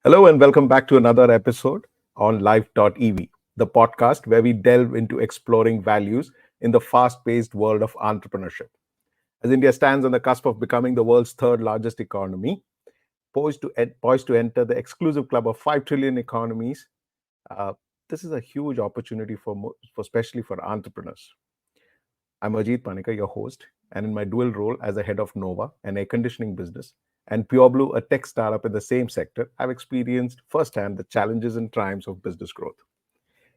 Hello and welcome back to another episode on Life.EV, the podcast where we delve into exploring values in the fast paced world of entrepreneurship. As India stands on the cusp of becoming the world's third largest economy, poised to enter the exclusive club of 5 trillion economies, uh, this is a huge opportunity for especially for entrepreneurs. I'm Ajit Panicker, your host, and in my dual role as a head of Nova, an air conditioning business, and Pureblu, a tech startup in the same sector, I've experienced firsthand the challenges and triumphs of business growth.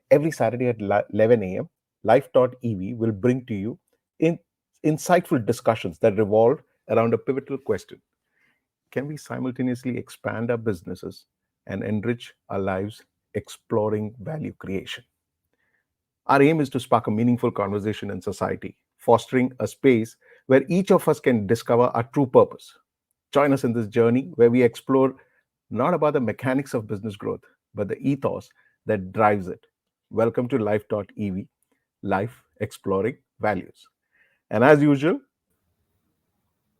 Every Saturday at 11 a.m., Life.EV will bring to you in, insightful discussions that revolve around a pivotal question. Can we simultaneously expand our businesses and enrich our lives exploring value creation? Our aim is to spark a meaningful conversation in society, fostering a space where each of us can discover our true purpose. Join us in this journey where we explore not about the mechanics of business growth, but the ethos that drives it. Welcome to Life.EV, Life Exploring Values. And as usual,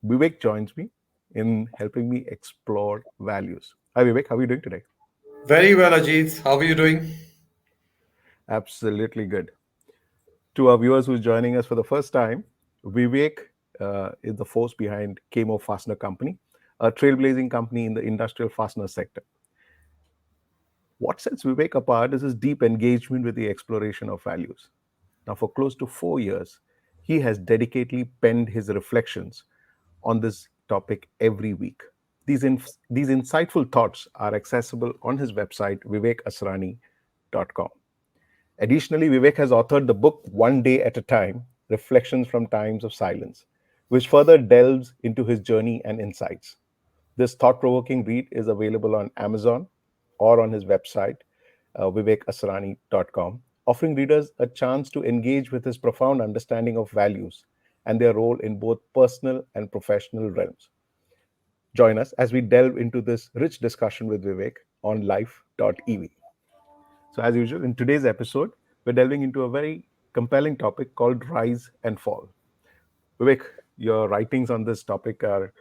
Vivek joins me in helping me explore values. Hi, Vivek. How are you doing today? Very well, Ajit. How are you doing? Absolutely good. To our viewers who's joining us for the first time, Vivek is the force behind Camo Fastener Company, a trailblazing company in the industrial fastener sector. What sets Vivek apart is his deep engagement with the exploration of values. Now, for close to 4 years, he has dedicatedly penned his reflections on this topic every week. These insightful thoughts are accessible on his website, vivekasrani.com. Additionally, Vivek has authored the book One Day at a Time Reflections from Times of Silence, which further delves into his journey and insights. This thought provoking read is available on Amazon or on his website, vivekasrani.com, offering readers a chance to engage with his profound understanding of values and their role in both personal and professional realms. Join us as we delve into this rich discussion with Vivek on life.ev. So, as usual, in today's episode, we're delving into a very compelling topic called rise and fall. Vivek, your writings on this topic are,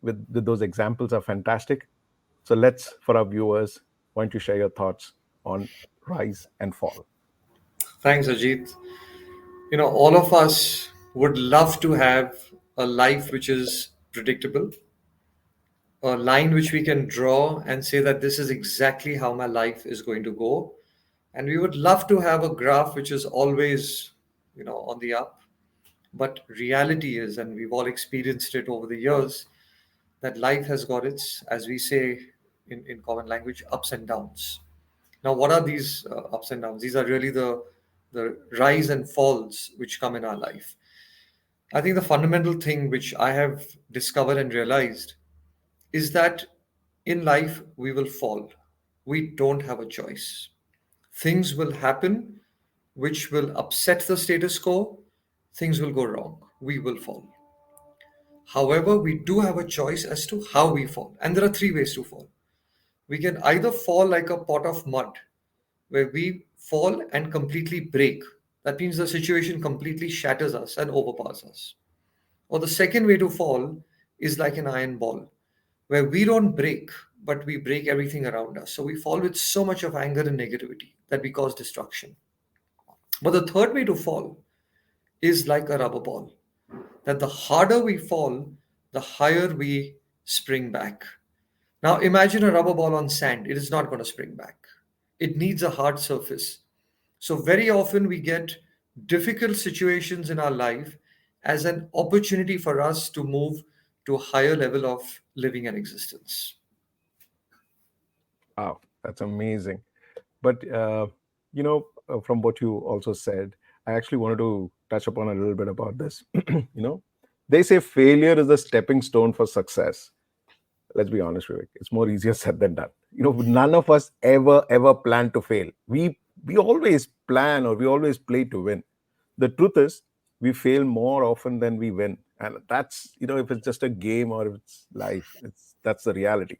with those examples, are fantastic. So, let's, for our viewers, why don't you share your thoughts on rise and fall? Thanks, Ajit. All of us would love to have a life which is predictable, a line which we can draw and say that this is exactly how my life is going to go. And we would love to have a graph which is always, on the up. But reality is, and we've all experienced it over the years, that life has got its, as we say in common language, ups and downs. Now, what are these ups and downs? These are really the rise and falls which come in our life. I think the fundamental thing which I have discovered and realized is that in life we will fall. We don't have a choice. Things will happen which will upset the status quo. Things will go wrong. We will fall. However, we do have a choice as to how we fall. And there are three ways to fall. We can either fall like a pot of mud, where we fall and completely break. That means the situation completely shatters us and overpowers us. Or the second way to fall is like an iron ball, where we don't break, but we break everything around us. So we fall with so much of anger and negativity that we cause destruction. But the third way to fall is like a rubber ball, that the harder we fall, the higher we spring back. Now imagine a rubber ball on sand. It is not going to spring back. It needs a hard surface. So very often we get difficult situations in our life as an opportunity for us to move to a higher level of living and existence. Wow, that's amazing. But, from what you also said, I actually wanted to touch upon a little bit about this. They say failure is a stepping stone for success. Let's be honest, Vivek, it's more easier said than done. None of us ever plan to fail. We always plan, or we always play to win. The truth is, we fail more often than we win. And that's, if it's just a game or if it's life, it's that's the reality.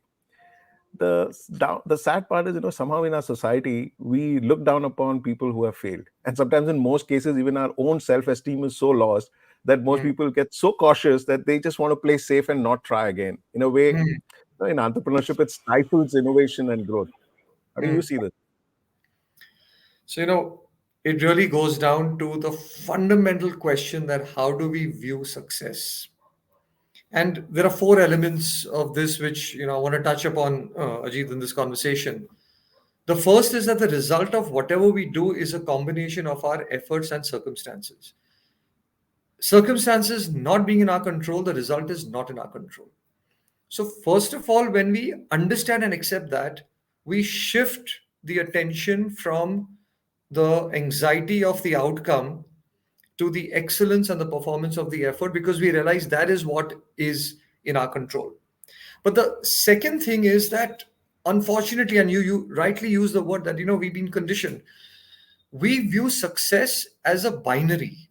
The sad part is, somehow in our society we look down upon people who have failed, and sometimes in most cases even our own self-esteem is so lost that most mm, people get so cautious that they just want to play safe and not try again. In a way, mm, in entrepreneurship, it stifles innovation and growth. How do you mm. see this? So, it really goes down to the fundamental question that how do we view success? And there are four elements of this which, I want to touch upon, Ajit, in this conversation. The first is that the result of whatever we do is a combination of our efforts and circumstances. Circumstances not being in our control, the result is not in our control. So, first of all, when we understand and accept that, we shift the attention from the anxiety of the outcome to the excellence and the performance of the effort, because we realize that is what is in our control. But the second thing is that, unfortunately, and you rightly use the word that, we've been conditioned, we view success as a binary,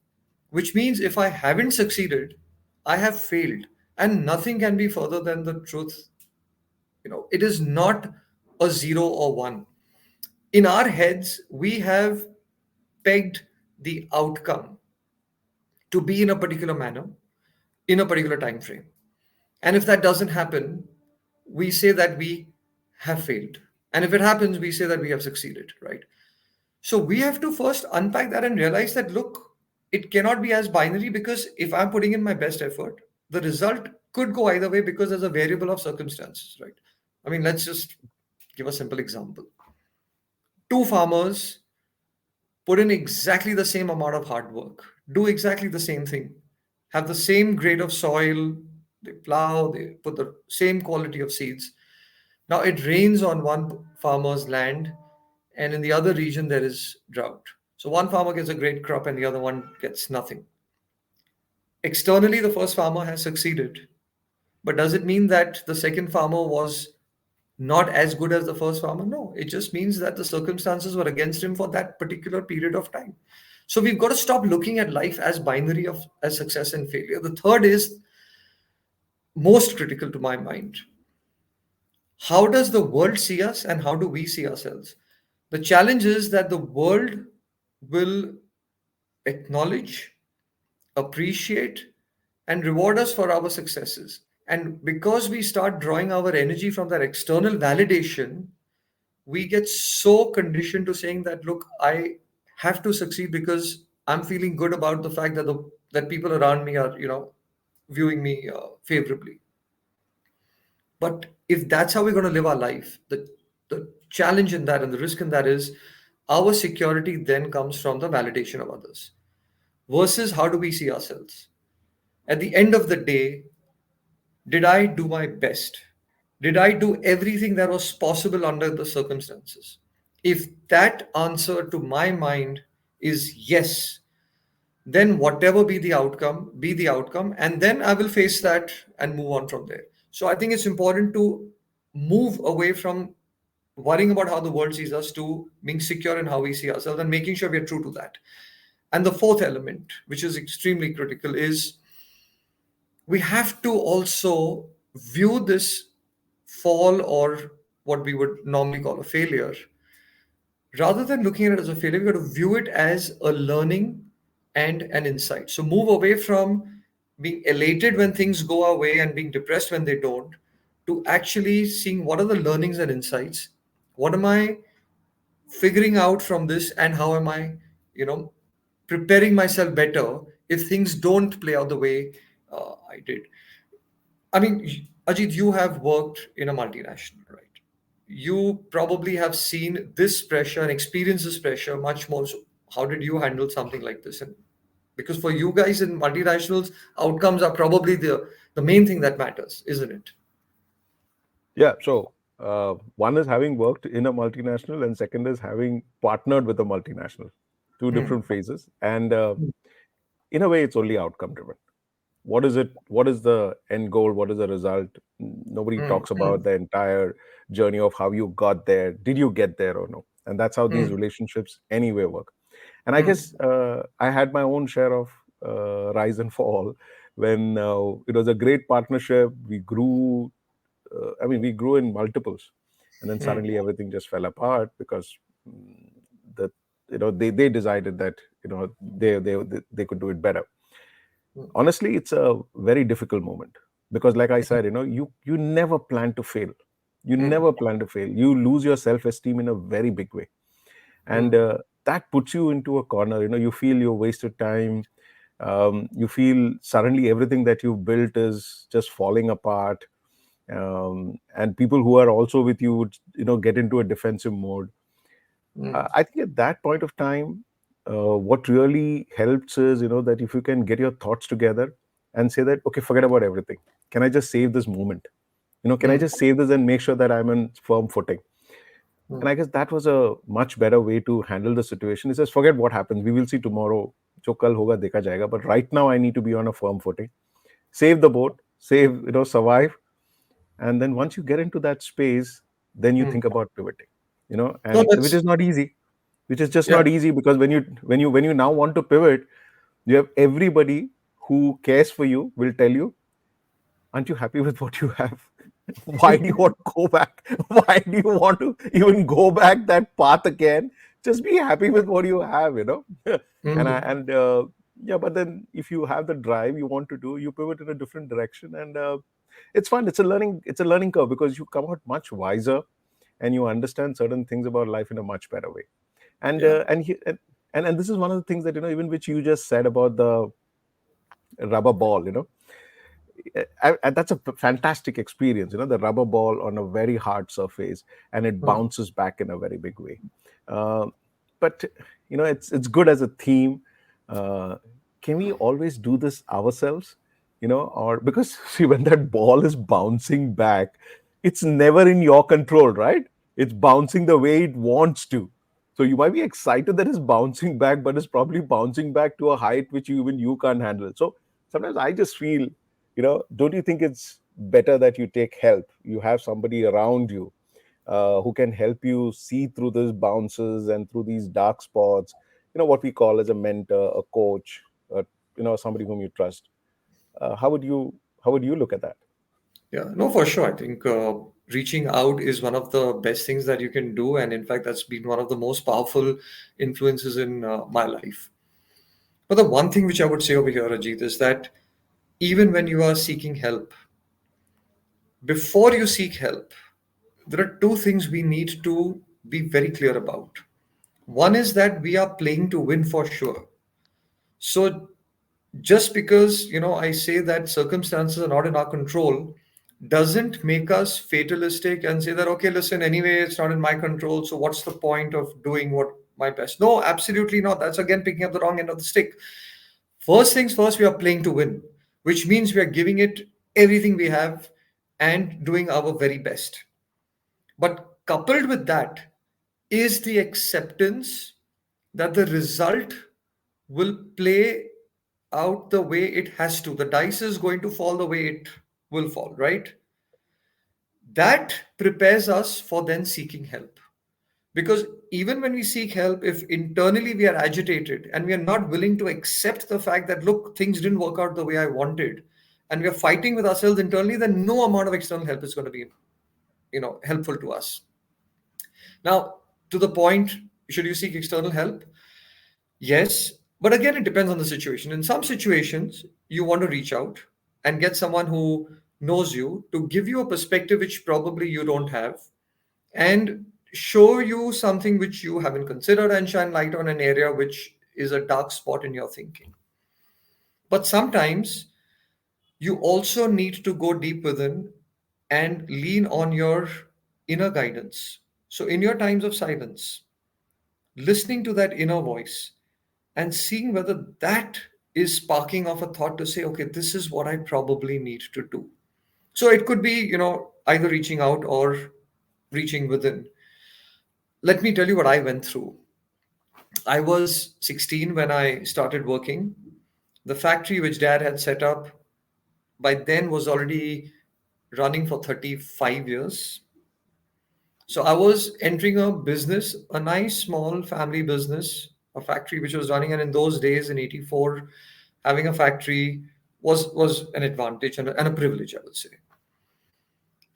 which means if I haven't succeeded, I have failed. And nothing can be further than the truth. It is not a zero or one. In our heads, we have pegged the outcome to be in a particular manner, in a particular time frame. And if that doesn't happen, we say that we have failed. And if it happens, we say that we have succeeded, right? So we have to first unpack that and realize that, look, it cannot be as binary, because if I'm putting in my best effort, the result could go either way because there's a variable of circumstances, right? I mean, let's just give a simple example. Two farmers put in exactly the same amount of hard work, do exactly the same thing, have the same grade of soil, they plow, they put the same quality of seeds. Now it rains on one farmer's land, and in the other region there is drought. So one farmer gets a great crop and the other one gets nothing. Externally, the first farmer has succeeded. But does it mean that the second farmer was not as good as the first farmer? No, it just means that the circumstances were against him for that particular period of time. So we've got to stop looking at life as binary of as success and failure. The third is most critical to my mind. How does the world see us and how do we see ourselves? The challenge is that the world will acknowledge, appreciate, and reward us for our successes. And because we start drawing our energy from that external validation, we get so conditioned to saying that, look, I have to succeed because I'm feeling good about the fact that that people around me are, viewing me favorably. But if that's how we're going to live our life, the challenge in that and the risk in that is our security then comes from the validation of others versus how do we see ourselves. At the end of the day, did I do my best? Did I do everything that was possible under the circumstances? If that answer to my mind is yes, then whatever be the outcome, and then I will face that and move on from there. So I think it's important to move away from worrying about how the world sees us to being secure in how we see ourselves and making sure we are true to that. And the fourth element, which is extremely critical, is we have to also view this fall, or what we would normally call a failure, rather than looking at it as a failure, we've got to view it as a learning and an insight. So move away from being elated when things go our way and being depressed when they don't, to actually seeing what are the learnings and insights. What am I figuring out from this, and how am I, you know, preparing myself better if things don't play out the way I did. I mean, Ajit, you have worked in a multinational, right? You probably have seen this pressure and experienced this pressure much more. So how did you handle something like this? And because for you guys in multinationals, outcomes are probably the main thing that matters, isn't it? Yeah. So one is having worked in a multinational, and second is having partnered with a multinational. Two Hmm. different phases, and in a way, it's only outcome driven. What is it? What is the end goal? What is the result? Nobody Hmm. talks Hmm. about the entire journey of how you got there. Did you get there or no? And that's how these Hmm. relationships anyway work. And I Hmm. guess I had my own share of rise and fall. When it was a great partnership, we grew. I mean, we grew in multiples, and then Mm, suddenly everything just fell apart because the they decided that they could do it better. mm, Honestly, it's a very difficult moment because, like I said, you never plan to fail. You mm, never plan to fail. You lose your self-esteem in a very big way, and mm, that puts you into a corner. You feel you wasted time. You feel suddenly everything that you've built is just falling apart, and people who are also with you would get into a defensive mode. mm, I think at that point of time, what really helps is that if you can get your thoughts together and say that, okay, forget about everything. Can I just save this moment? Can I mm, just save this and make sure that I'm on firm footing? And mm, I guess that was a much better way to handle the situation. He says, forget what happens. We will see tomorrow. जो कल होगा देखा जाएगा. But right now, I need to be on a firm footing. Save the boat. Save, survive. And then once you get into that space, then you mm. think about pivoting. No, And which that's is not easy. Which is just yeah. not easy because when you now want to pivot, you have everybody who cares for you will tell you, aren't you happy with what you have? Why do you want to go back? Why do you want to even go back that path again? Just be happy with what you have. and I Mm, and yeah, but then if you have the drive you want to do, you pivot in a different direction, and it's fun. It's a learning curve because you come out much wiser and you understand certain things about life in a much better way. And yeah. and this is one of the things that even which you just said about the rubber ball. And that's a fantastic experience, the rubber ball on a very hard surface, and it Mm, bounces back in a very big way. uh, but it's good as a theme. uh, can we always do this ourselves, or because see, when that ball is bouncing back, it's never in your control, right? It's bouncing the way it wants to. So you might be excited that it's bouncing back, but it's probably bouncing back to a height which even you can't handle. So sometimes I just feel, don't you think it's better that you take help? You have somebody around you who can help you see through these bounces and through these dark spots. What we call as a mentor, a coach, somebody whom you trust. How would you look at that? yeah. No, for sure. I think reaching out is one of the best things that you can do, and in fact, that's been one of the most powerful influences in my life. But the one thing which I would say over here, Ajit, is that even when you are seeking help, before you seek help, there are two things we need to be very clear about. One is that we are playing to win for sure. So just because I say that circumstances are not in our control doesn't make us fatalistic and say that, okay, listen, anyway, it's not in my control, so what's the point of doing what my best? No, absolutely not. That's again picking up the wrong end of the stick. First things first, we are playing to win, which means we are giving it everything we have and doing our very best. But coupled with that is the acceptance that the result will play out the way it has to. The dice is going to fall the way it will fall, right? That prepares us for then seeking help. Because even when we seek help, if internally we are agitated and we are not willing to accept the fact that, look, things didn't work out the way I wanted, and we are fighting with ourselves internally, then no amount of external help is going to be, helpful to us. Now, to the point, should you seek external help? Yes, but again, it depends on the situation. In some situations, you want to reach out and get someone who knows you to give you a perspective which probably you don't have and show you something which you haven't considered and shine light on an area which is a dark spot in your thinking. But sometimes you also need to go deep within and lean on your inner guidance. So, in your times of silence, listening to that inner voice and seeing whether that is sparking off a thought to say, okay, this is what I probably need to do. So it could be, either reaching out or reaching within. Let me tell you what I went through. I was 16 when I started working. The factory which dad had set up by then was already running for 35 years. So I was entering a business, a nice small family business, a factory which was running. And in those days in 84, Having a factory was an advantage and a privilege, I would say.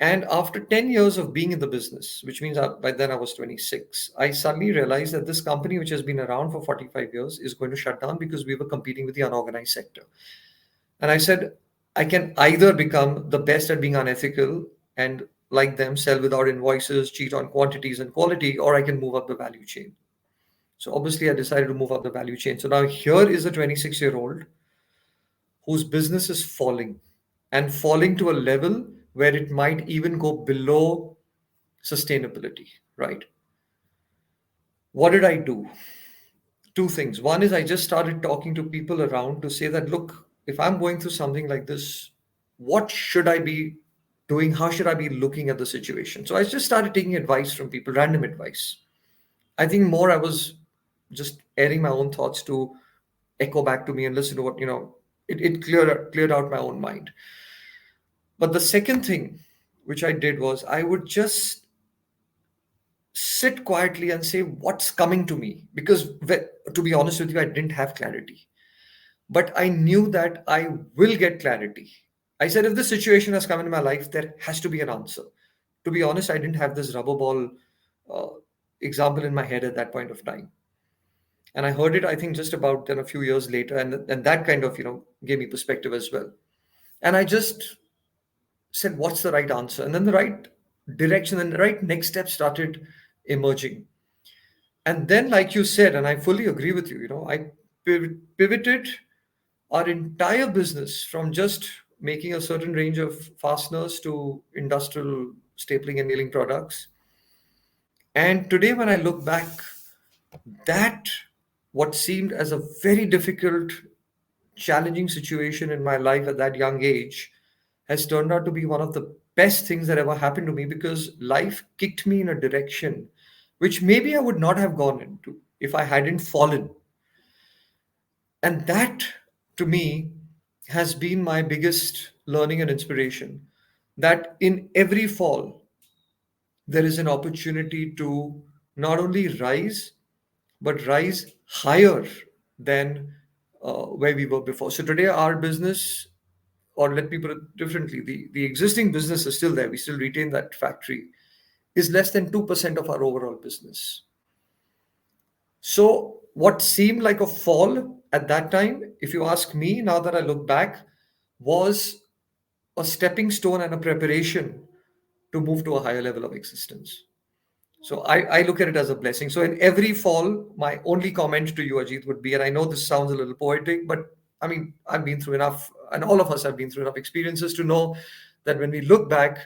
And after 10 years of being in the business, which means by then I was 26, I suddenly realized that this company, which has been around for 45 years, is going to shut down because we were competing with the unorganized sector. And I said, I can either become the best at being unethical and, like them, sell without invoices, cheat on quantities and quality, or I can move up the value chain. So obviously, I decided to move up the value chain. So now here is a 26-year-old whose business is falling and falling to a level where it might even go below sustainability, right? What did I do? Two things. One is I just started talking to people around to say that, look, if I'm going through something like this, what should I be doing? How should I be looking at the situation? So I just started taking advice from people, random advice. I think more I was just airing my own thoughts to echo back to me and listen to what, it cleared out my own mind. But the second thing which I did was I would just sit quietly and say what's coming to me, because to be honest with you, I didn't have clarity, but I knew that I will get clarity. I said, if this situation has come in my life, there has to be an answer. To be honest, I didn't have this rubber ball uh, example in my head at that point of time, and I heard it, I think, just about then a few years later, and that kind of gave me perspective as well. And I just said, what's the right answer? And then the right direction and the right next step started emerging. And then, like you said, and I fully agree with you, I pivoted our entire business from just making a certain range of fasteners to industrial stapling and nailing products. And today, when I look back, that what seemed as a very difficult, challenging situation in my life at that young age has turned out to be one of the best things that ever happened to me, because life kicked me in a direction which maybe I would not have gone into if I hadn't fallen. And that, to me, has been my biggest learning and inspiration, that in every fall, there is an opportunity to not only rise, but rise higher than where we were before. So today, our business, or let me put it differently, the existing business is still there. We still retain that factory, is less than 2% of our overall business. So, what seemed like a fall at that time, if you ask me, now that I look back, was a stepping stone and a preparation to move to a higher level of existence. So I look at it as a blessing. So in every fall, my only comment to you, Ajit, would be, and I know this sounds a little poetic, but I mean, I've been through enough, and all of us have been through enough experiences to know that when we look back,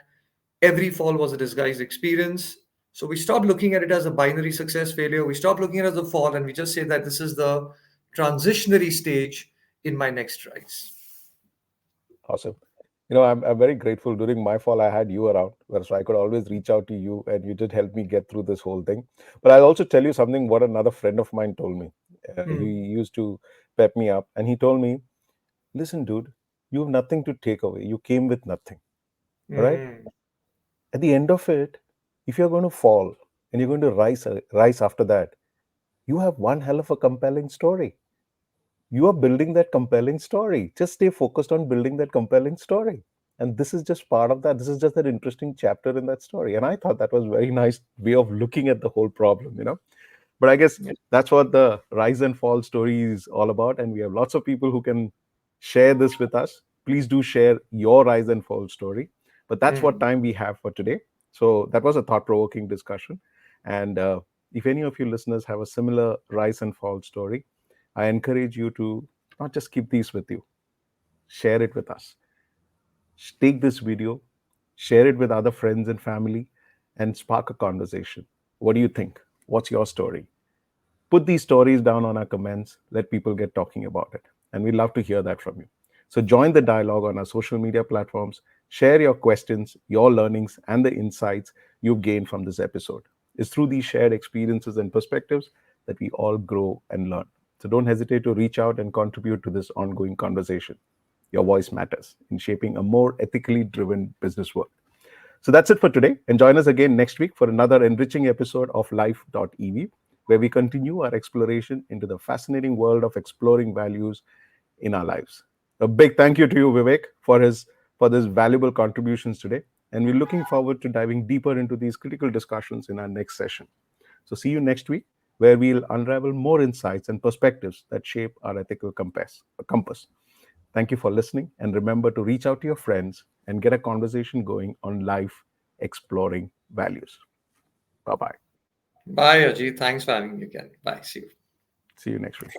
every fall was a disguised experience. So we stop looking at it as a binary success failure. We stop looking at it as a fall, and we just say that this is the transitionary stage in my next rise. Awesome. I'm very grateful. During my fall, I had you around, so I could always reach out to you, and you did help me get through this whole thing. But I'll also tell you something what another friend of mine told me. He Hmm. used to pep me up, and he told me, listen, dude, you have nothing to take away. You came with nothing. All right. Hmm. At the end of it, if you're going to fall and you're going to rise after that, you have one hell of a compelling story. You are building that compelling story. Just stay focused on building that compelling story. And this is just part of that. This is just an interesting chapter in that story. And I thought that was very nice way of looking at the whole problem. But I guess Yeah. that's what the rise and fall story is all about. And we have lots of people who can share this with us. Please do share your rise and fall story. But that's what Hmm. time we have for today. So that was a thought provoking discussion. And if any of you listeners have a similar rise and fall story, I encourage you to not just keep these with you, share it with us. Take this video, share it with other friends and family, and spark a conversation. What do you think? What's your story? Put these stories down on our comments. Let people get talking about it. And we'd love to hear that from you. So join the dialogue on our social media platforms. Share your questions, your learnings, and the insights you've gained from this episode. It's through these shared experiences and perspectives that we all grow and learn. So don't hesitate to reach out and contribute to this ongoing conversation. Your voice matters in shaping a more ethically driven business world. So that's it for today. And join us again next week for another enriching episode of Life.EV, where we continue our exploration into the fascinating world of exploring values in our lives. A big thank you to you, Vivek, for this valuable contributions today. And we're looking forward to diving deeper into these critical discussions in our next session. So see you next week, where we'll unravel more insights and perspectives that shape our ethical compass. Thank you for listening, and remember to reach out to your friends and get a conversation going on life exploring values. Bye bye. Bye, Ajit. Thanks for having me again. Bye. See you. See you next week.